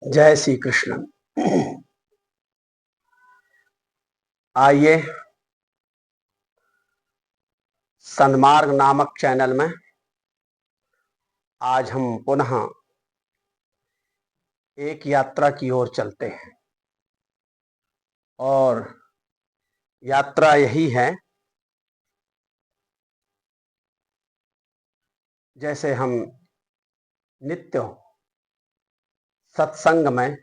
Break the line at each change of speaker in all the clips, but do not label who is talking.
जय श्री कृष्ण। आइए सन्मार्ग नामक चैनल में आज हम पुनः एक यात्रा की ओर चलते हैं और यात्रा यही है, जैसे हम नित्य सत्संग में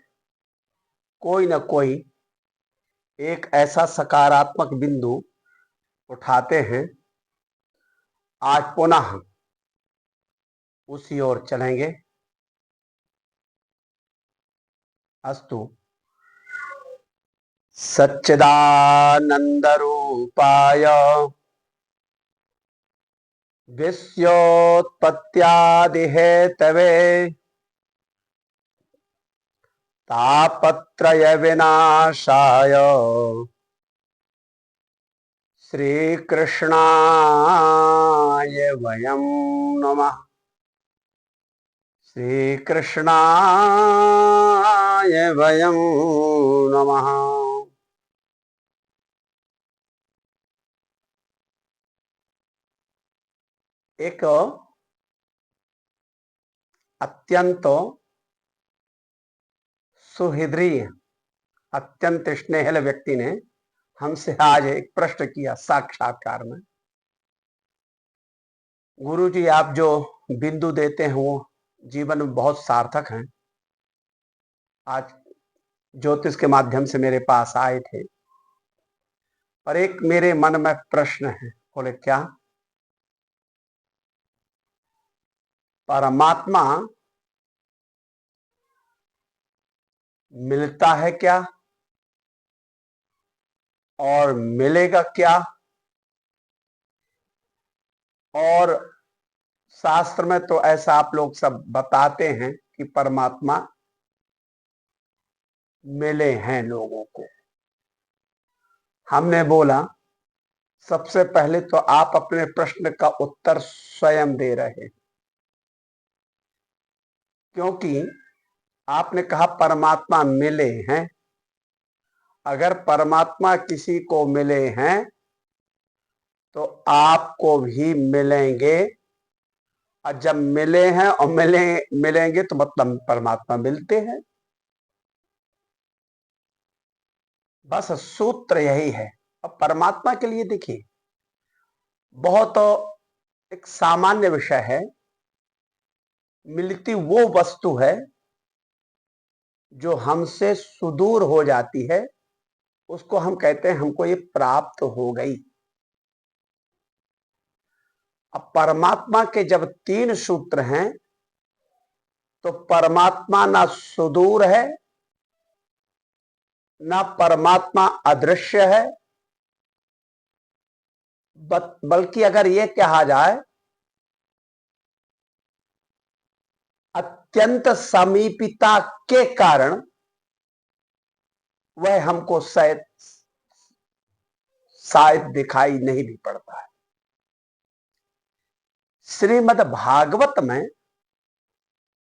कोई न कोई एक ऐसा सकारात्मक बिंदु उठाते हैं, आज पुनः उसी ओर चलेंगे। अस्तु। सच्चिदानंद रूपाय विश्वोत्पत्त्यादिहेतवे तापत्रय विनाशाय श्रीकृष्णाय वयं नमः। श्रीकृष्णाय वयं नमः। एक अत्यंत सुहृदय, अत्यंत स्नेहल व्यक्ति ने हमसे आज एक प्रश्न किया साक्षात्कार में। गुरु जी, आप जो बिंदु देते हैं वो जीवन में बहुत सार्थक हैं। आज ज्योतिष के माध्यम से मेरे पास आए थे और एक मेरे मन में प्रश्न है। बोले क्या? परमात्मा मिलता है क्या और मिलेगा क्या? और शास्त्र में तो ऐसा आप लोग सब बताते हैं कि परमात्मा मिले हैं लोगों को। हमने बोला सबसे पहले तो आप अपने प्रश्न का उत्तर स्वयं दे रहे हैं, क्योंकि आपने कहा परमात्मा मिले हैं। अगर परमात्मा किसी को मिले हैं तो आपको भी मिलेंगे, और जब मिले हैं और मिलेंगे तो मतलब परमात्मा मिलते हैं। बस सूत्र यही है। अब परमात्मा के लिए देखिए, बहुत एक सामान्य विषय है। मिलती वो वस्तु है जो हमसे सुदूर हो जाती है, उसको हम कहते हैं हमको ये प्राप्त हो गई। अब परमात्मा के जब तीन सूत्र हैं तो परमात्मा ना सुदूर है, ना परमात्मा अदृश्य है, बल्कि अगर ये कहा जाए अत्यंत समीपता के कारण वह हमको शायद दिखाई नहीं भी पड़ता है। श्रीमद् भागवत में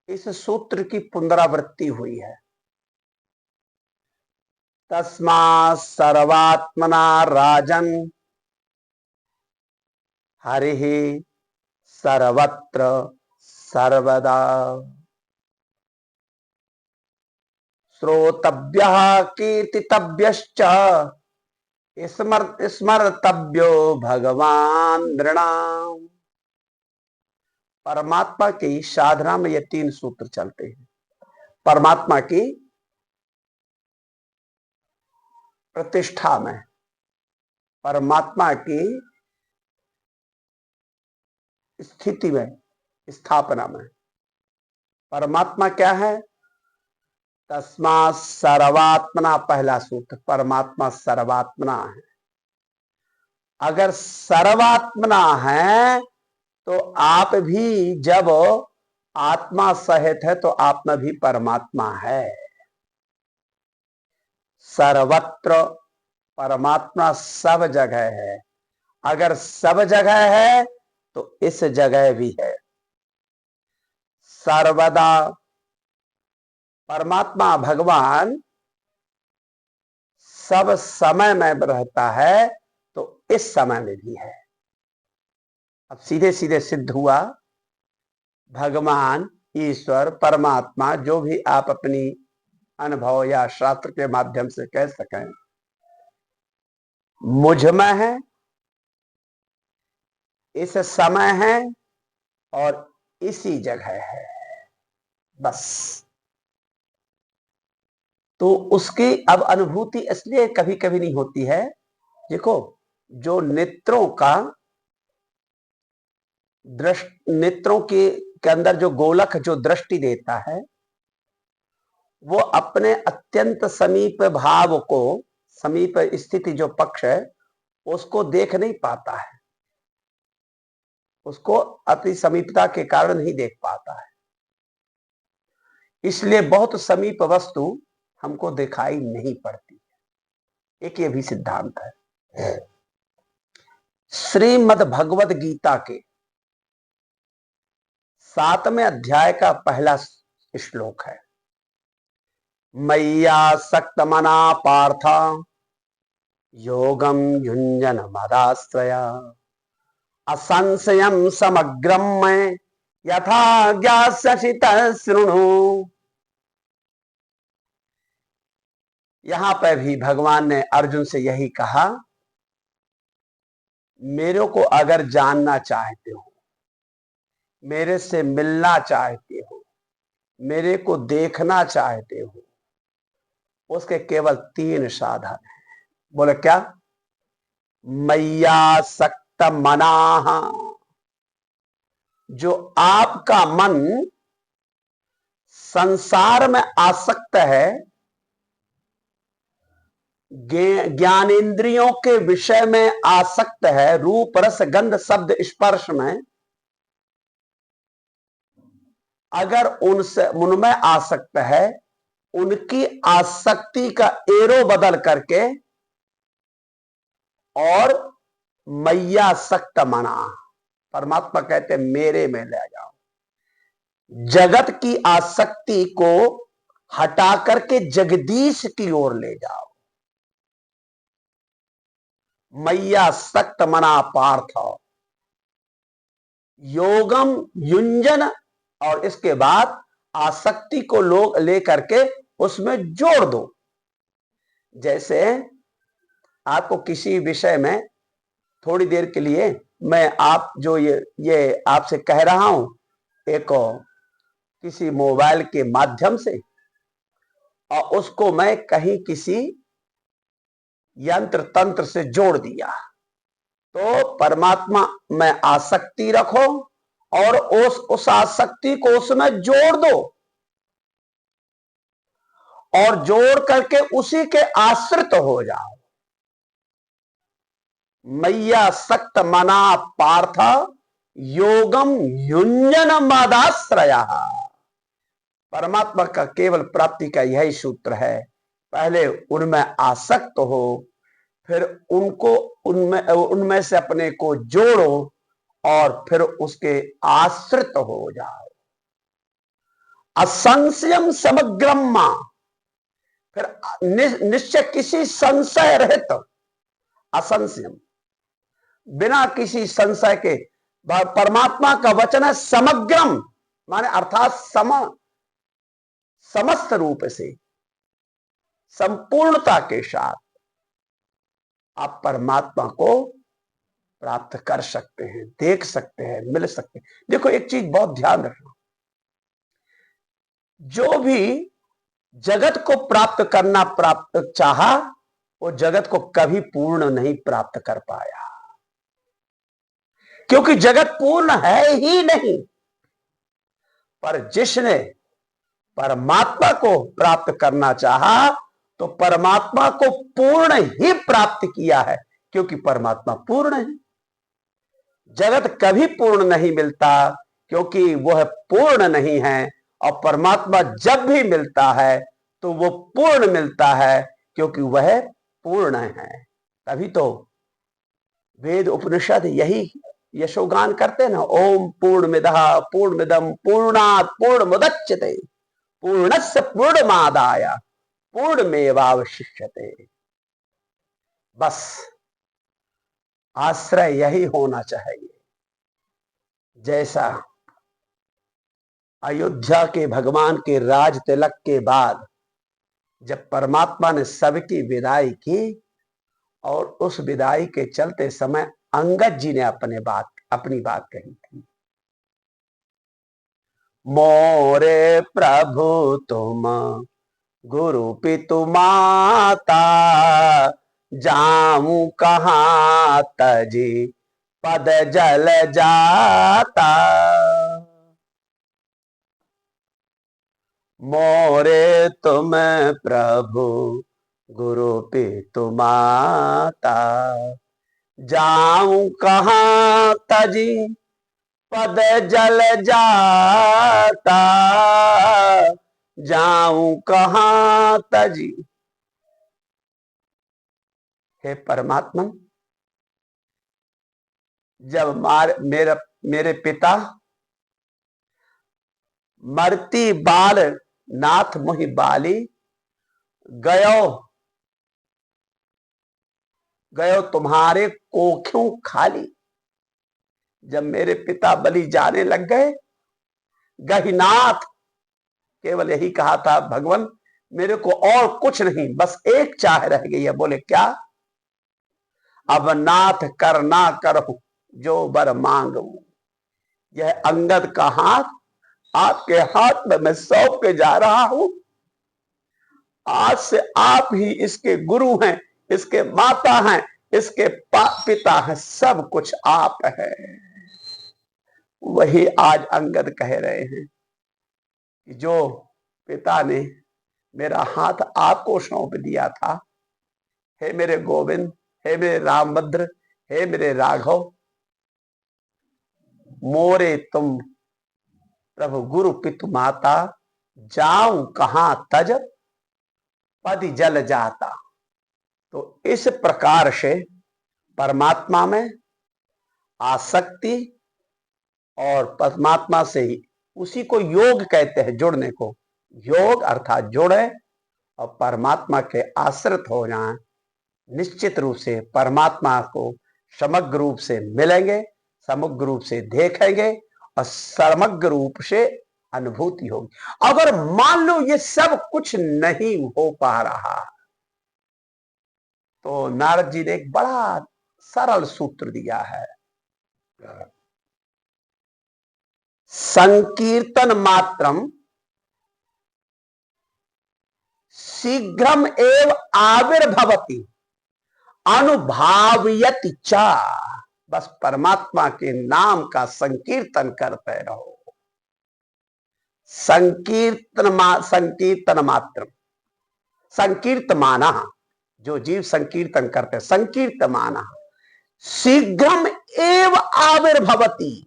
इस सूत्र की पुनरावृत्ति हुई है। तस्मात् सर्वात्मना राजन हरिः सर्वत्र सर्वदा श्रोतव्यः कीर्तितव्यश्च स्मर्तव्यो भगवान नृणाम। परमात्मा की साधना में ये तीन सूत्र चलते हैं। परमात्मा की प्रतिष्ठा में, परमात्मा की स्थिति में, स्थापना में। परमात्मा क्या है? तस्मात् सर्वात्मना, पहला सूत्र। परमात्मा सर्वात्मना है। अगर सर्वात्मना है तो आप भी जब आत्मा सहित है तो आत्मा भी परमात्मा है। सर्वत्र, परमात्मा सब जगह है। अगर सब जगह है तो इस जगह भी है। सर्वदा, परमात्मा भगवान सब समय में रहता है, तो इस समय में भी है। अब सीधे सीधे सिद्ध हुआ, भगवान, ईश्वर, परमात्मा, जो भी आप अपनी अनुभव या शास्त्र के माध्यम से कह सकें, मुझ में है, इस समय है और इसी जगह है, बस। तो उसकी अब अनुभूति इसलिए कभी कभी नहीं होती है। देखो, जो नेत्रों का नेत्रों के अंदर जो गोलक जो दृष्टि देता है, वो अपने अत्यंत समीप भाव को, समीप स्थिति जो पक्ष है, उसको देख नहीं पाता है, उसको अति समीपता के कारण नहीं देख पाता है। इसलिए बहुत समीप वस्तु हमको दिखाई नहीं पड़ती। एक ये भी सिद्धांत है। श्रीमद् भगवद गीता के 7वें अध्याय का पहला श्लोक है, मय्यासक्त मना पार्थ योगम युञ्जन मदाश्रया असंशयम समग्रम मैं यथा ज्ञास्यसि तच्छृणु। यहां पर भी भगवान ने अर्जुन से यही कहा, मेरे को अगर जानना चाहते हो, मेरे से मिलना चाहते हो, मेरे को देखना चाहते हो, उसके केवल 3 साधन हैं। बोले क्या? मय्यासक्त मनाः, जो आपका मन संसार में आसक्त है, ज्ञानेंद्रियों के विषय में आसक्त है, रूप रस गंध शब्द स्पर्श में, अगर उनसे उनमें आसक्त है, उनकी आसक्ति का एरो बदल करके और मय्यासक्त मना, परमात्मा कहते मेरे में ले जाओ। जगत की आसक्ति को हटा करके जगदीश की ओर ले जाओ। मय्यासक्त मना पार्थ योगम युञ्जन, और इसके बाद आसक्ति को लोग लेकर के उसमें जोड़ दो। जैसे आपको किसी विषय में थोड़ी देर के लिए मैं आप जो ये आपसे कह रहा हूं, एक किसी मोबाइल के माध्यम से, और उसको मैं कहीं किसी यंत्र तंत्र से जोड़ दिया, तो परमात्मा में आसक्ति रखो और उस आसक्ति को उसमें जोड़ दो, और जोड़ करके उसी के आश्रित हो जाओ। मय्यासक्त मना पार्थ योगम युञ्जन मदाश्रया। परमात्मा का केवल प्राप्ति का यही सूत्र है। पहले उनमें आसक्त हो, फिर उनको उनमें से अपने को जोड़ो, और फिर उसके आश्रित हो जाओ। असंशयम समग्रम, फिर निश्चय किसी संशय रहित, असंशयम, बिना किसी संशय के। परमात्मा का वचन है समग्रम, माने अर्थात समस्त रूप से, संपूर्णता के साथ आप परमात्मा को प्राप्त कर सकते हैं, देख सकते हैं, मिल सकते हैं। देखो, एक चीज बहुत ध्यान रखना, जो भी जगत को प्राप्त चाहा, वो जगत को कभी पूर्ण नहीं प्राप्त कर पाया, क्योंकि जगत पूर्ण है ही नहीं। पर जिसने परमात्मा को प्राप्त करना चाहा, तो परमात्मा को पूर्ण ही प्राप्त किया है, क्योंकि परमात्मा पूर्ण है। जगत कभी पूर्ण नहीं मिलता, क्योंकि वह पूर्ण नहीं है, और परमात्मा जब भी मिलता है तो वो पूर्ण मिलता है, क्योंकि वह पूर्ण है। तभी तो वेद उपनिषद यही यशोगान करते ना, ओम पूर्णमिदः पूर्णमिदं पूर्णात् पूर्णमुदच्यते पूर्णस्य पूर्णमादाय पूर्णमेवावशिष्यते। बस आश्रय यही होना चाहिए। जैसा अयोध्या के भगवान के राज तिलक के बाद जब परमात्मा ने सबकी विदाई की और उस विदाई के चलते समय अंगद जी ने अपनी बात कही थी, मोरे प्रभु तुम गुरु पितु माता, जाऊं कहां तजी पद जल जाता। मोरे तुम प्रभु गुरु पितु माता, जाऊं कहां तजी पद जल जाता, जाऊं कहां तजी। हे परमात्मा, जब मेरे पिता मरती बाल नाथ मुहि बाली, गयो तुम्हारे कोखों खाली। जब मेरे पिता बलि जाने लग गए, गहिनाथ केवल यही कहा था, भगवान मेरे को और कुछ नहीं, बस एक चाह रह गई है। बोले क्या? अब नाथ कर ना करो जो बर मांगू। यह अंगद का हाथ आपके हाथ में मैं सौंप के जा रहा हूं। आज से आप ही इसके गुरु हैं, इसके माता हैं, इसके पिता हैं, सब कुछ आप है। वही आज अंगद कह रहे हैं कि जो पिता ने मेरा हाथ आपको सौंप दिया था, हे मेरे गोविंद, हे मेरे रामभद्र, हे मेरे राघव, मोरे तुम प्रभु गुरु पितु माता, जाऊं कहां तज पद जल जाता। तो इस प्रकार से परमात्मा में आसक्ति और परमात्मा से ही, उसी को योग कहते हैं, जुड़ने को। योग अर्थात जुड़े और परमात्मा के आश्रित हो जाएं, निश्चित रूप से परमात्मा को समग्र रूप से मिलेंगे, समग्र रूप से देखेंगे और समग्र रूप से अनुभूति होगी। अगर मान लो ये सब कुछ नहीं हो पा रहा, तो नारद जी ने एक बड़ा सरल सूत्र दिया है, संकीर्तन मात्रम शीघ्रम एव आविर्भवति अनुभावयति चा। बस परमात्मा के नाम का संकीर्तन करते रहो। संकीर्तन मात्र, संकीर्तमाना, जो जीव संकीर्तन करते, संकीर्तमाना शीघ्रम एव आविर्भवति।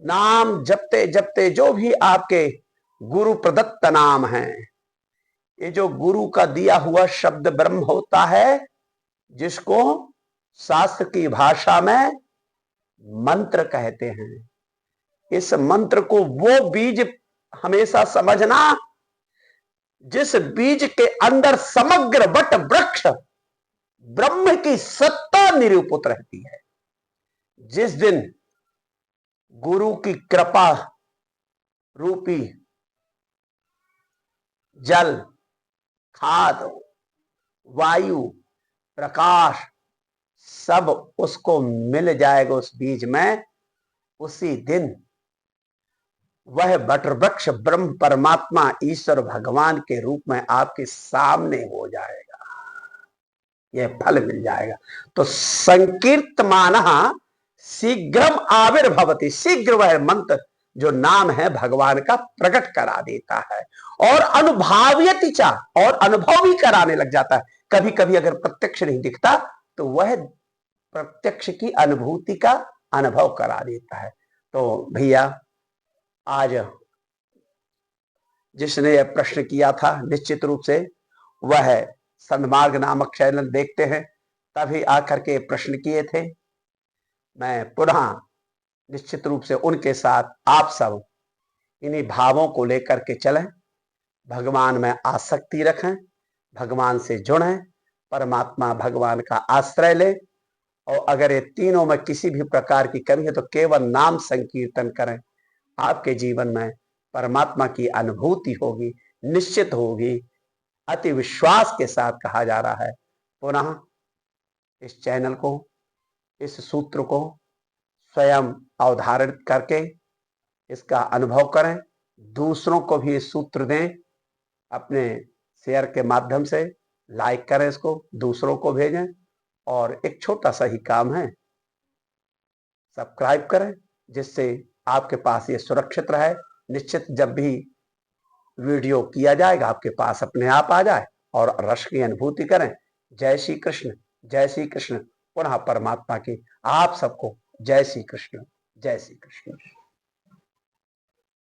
नाम जपते जपते जो भी आपके गुरु प्रदत्त नाम है, ये जो गुरु का दिया हुआ शब्द ब्रह्म होता है, जिसको शास्त्र की भाषा में मंत्र कहते हैं। इस मंत्र को वो बीज हमेशा समझना जिस बीज के अंदर समग्र वट वृक्ष ब्रह्म की सत्ता निरूपित रहती है। जिस दिन गुरु की कृपा रूपी जल, खाद, वायु, प्रकाश सब उसको मिल जाएगा उस बीज में, उसी दिन वह वटवृक्ष ब्रह्म परमात्मा ईश्वर भगवान के रूप में आपके सामने हो जाएगा, यह फल मिल जाएगा। तो संकीर्तमानः शीघ्रम आविर्भवति, शीघ्र वह मंत्र जो नाम है भगवान का प्रकट करा देता है। और अनुभाव्यति चा, और अनुभव भी कराने लग जाता है। कभी कभी अगर प्रत्यक्ष नहीं दिखता तो वह प्रत्यक्ष की अनुभूति का अनुभव करा देता है। तो भैया, आज जिसने यह प्रश्न किया था, निश्चित रूप से वह सन्मार्ग नामक चैनल देखते हैं, तभी आकर के प्रश्न किए थे। मैं पुनः निश्चित रूप से उनके साथ आप सब इन्हीं भावों को लेकर के चलें, भगवान में आसक्ति रखें, भगवान से जुड़ें, परमात्मा भगवान का आश्रय लें। और अगर ये तीनों में किसी भी प्रकार की कमी है तो केवल नाम संकीर्तन करें, आपके जीवन में परमात्मा की अनुभूति होगी, निश्चित होगी। अति विश्वास के साथ कहा जा रहा है। पुनः इस चैनल को, इस सूत्र को स्वयं अवधारित करके इसका अनुभव करें, दूसरों को भी इस सूत्र दें, अपने शेयर के माध्यम से लाइक करें, इसको दूसरों को भेजें। और एक छोटा सा ही काम है, सब्सक्राइब करें, जिससे आपके पास ये सुरक्षित रहे। निश्चित जब भी वीडियो किया जाएगा आपके पास अपने आप आ जाए और रस की अनुभूति करें। जय श्री कृष्ण, जय श्री कृष्ण। पुनः परमात्मा की आप सबको जय श्री कृष्ण, जय श्री कृष्ण।